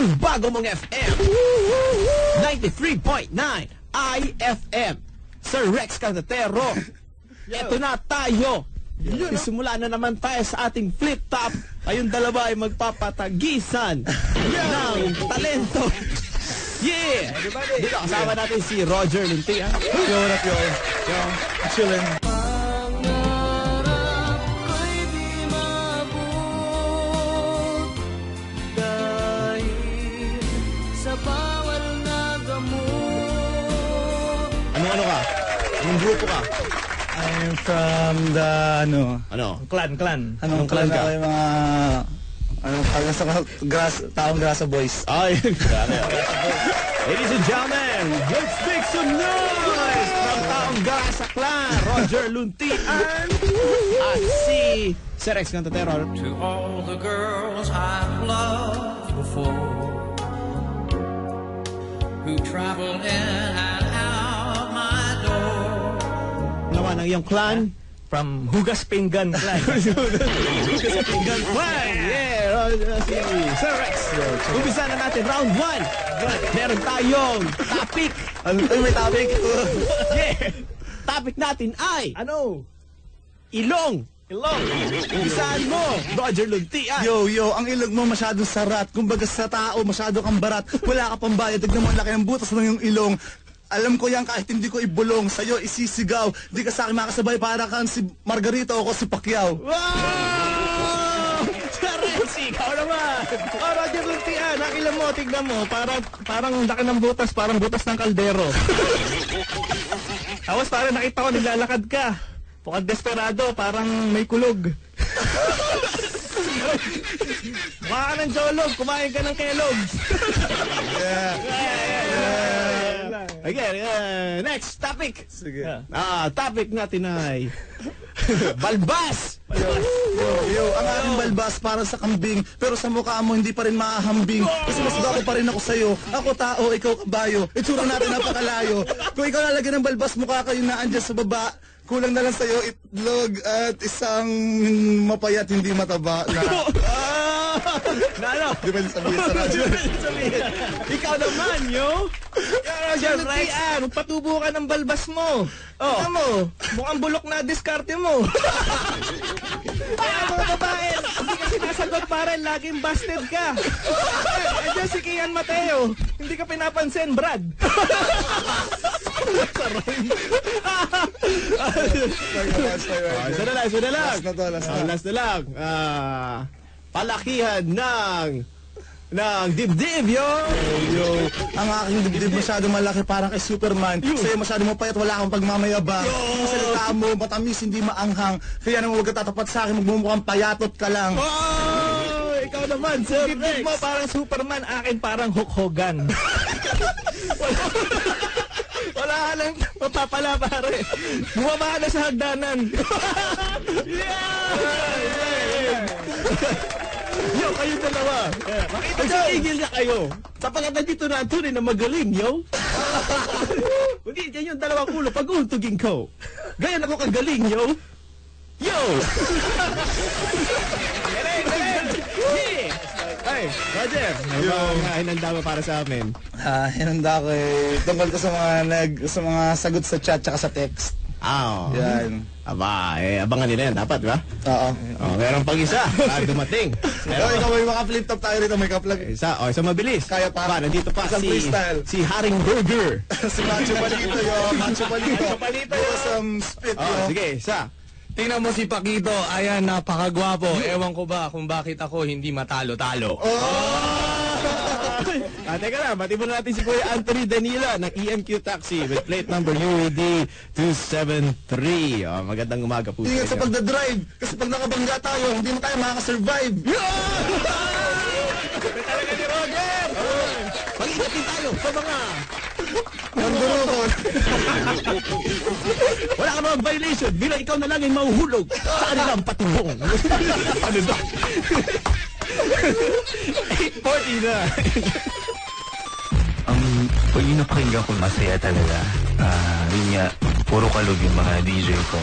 ang bago mong FM. 93.9 IFM. Sir Rex Candotero. Ito na tayo. Simula na naman tayo sa ating flip top. Kayong dalawa ay magpapatagisan ng talento. Yeah! Dito kasama natin si Roger Lunti. Yo, what up, yo? Yo, chillin'. Ano ka? Anong grupo ka? I'm from the, Clan. Anong clan ka? Ay, mga, taong Grasa Boys. Ay, ladies and gentlemen, let's make some noise from taong Grasa Clan, Roger Luntian at si Sir Rex Candotero. To all the girls I've loved before, who traveled in and out my door. Naman ang iyong clan? From Hugas Pinggan Clan. Hugas Pinggan Clan! Yeah! Si Sir Rex. Umpisa na natin, round 1. Meron tayong topic. May topic. Yeah! Topic natin ay... Ano? Ilong! Umpisaan mo, Roger Luntian. Yo, ang ilog mo masyadong sarat. Kumbaga sa tao, masyado kang barat. Wala ka pang bayad. Tignan mo ang laki ng butas ng iyong ilong. Alam ko yan kahit hindi ko ibulong. Sa'yo isisigaw. Di ka sa akin makasabay para kang si Margarito o si Pacquiao. Wow! Sir Rex, ikaw naman. Roger Luntian, ang ilong mo, tignan mo. Parang laki ng butas, parang butas ng kaldero. Tapos parang nakita ko naglalakad ka. Mukhang desperado, parang may kulog. Mukha ka ng jolog, kumain ka ng kelog. Again, next topic. Sige. Topic natin ay balbas. Yo, ang aking balbas para sa kambing, pero sa mukha mo hindi pa rin mahahambing. Kasi mas bago pa rin ako sa'yo. Ako tao, ikaw kabayo. Itsura natin napakalayo. Kung ikaw lalagyan ng balbas, mukha kayo na andyan sa baba. Kulang na lang sa'yo itlog at isang mapayat hindi mataba na... Nalo? Di ba sabihin sa radyo? Ikaw naman, yo. Roger Rex, magpatubo ka ng balbas mo. Ano mo? Mukhang bulok na diskarte mo. Kaya mga babae, hindi ka sinasagot para laging busted ka. Andiyan si Kian Mateo, hindi ka pinapansin, Brad. Isa na lang. Last na lang. Palakihan ng dibdib, yo! Ang aking dibdib masyado malaki parang kay Superman. Sa'yo masyado mapayat, wala kang pagmamayabang. Ang salita mo, matamis, hindi maanghang. Kaya naman huwag ka tatapat sa akin, magmumukhang payatot ka lang. Oh! Ikaw naman, Sir Rex! Dibdib mo parang Superman, akin parang Hulk Hogan. Wala ka lang mapapala, pare. Bumaba ka na sa hagdanan. Yo, kayo dalawa. Magsitigil na kayo. Sapagkat nandito na ang tunay na magaling, yo. Hindi, yan yung dalawang ulo pag-uuntugin ko. Gayon ako kagaling, yo. Yo! Galing! Yeah! Ay, Roger, ano ba ang hinanda mo para sa amin? Hinanda ko tungkol ko sa mga sagot sa chat tsaka sa text. Yan. Aba, abangan nila yan. Dapat, ba? Oo. Meron pang isa. Dumating. Ikaw may mga flip top tayo rito. May kaplag. Isa mabilis. Kaya pa. Nandito pa si Haring Burger. Si Macho Palito, yo. Macho Palito. Spit, yo. Sige, isa. Tingnan mo si Paquito, ayan, napakagwapo. Ewan ko ba kung bakit ako hindi matalo-talo. Teka lang, bati mo natin si Kuya Anthony Danila ng EMQ Taxi with plate number UAD 273. Magandang umaga po. Ingat sa pagdadrive. Kasi pag nakabangga tayo, hindi mo tayo makakasurvive. Talaga ni Roger! Mag-ingat din tayo sa mga Nandurukon. wala ka naman violation bilang ikaw na lang ay mahuhulog sa kanilang patubong. Ano ba? 8:40 na. Pag yung napakinggan ko masaya talaga. Yun nga, puro kalog yung mga DJ ko.